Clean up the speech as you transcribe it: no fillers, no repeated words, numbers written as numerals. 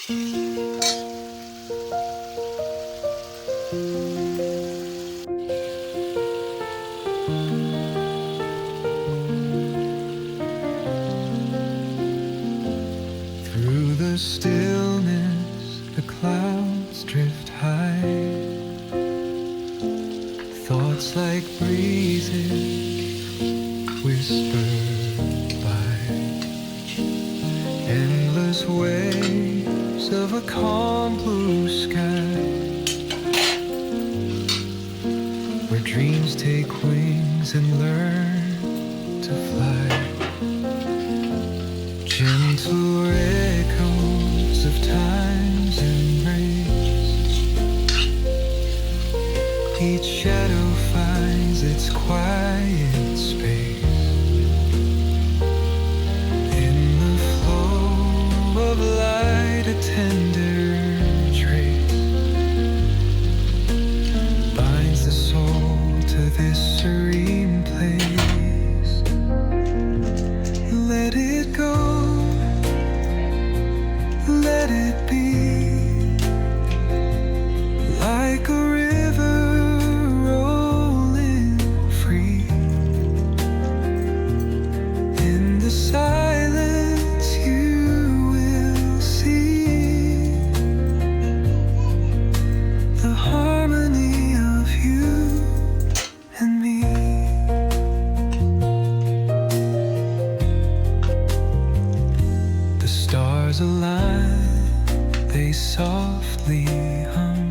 Through the stillness, the clouds drift high. Thoughts like breezes whisper by. Endless waves of a calm blue sky, where dreams take wings and learn to fly. Gentle echoes of time's embrace. Each shadow finds its quiet space. In the flow of light, a tender trace binds the soul to this serene place. Let it go, let it be, like a river rolling free. In the silence you will see the harmony of you and me. The stars align, they softly hum,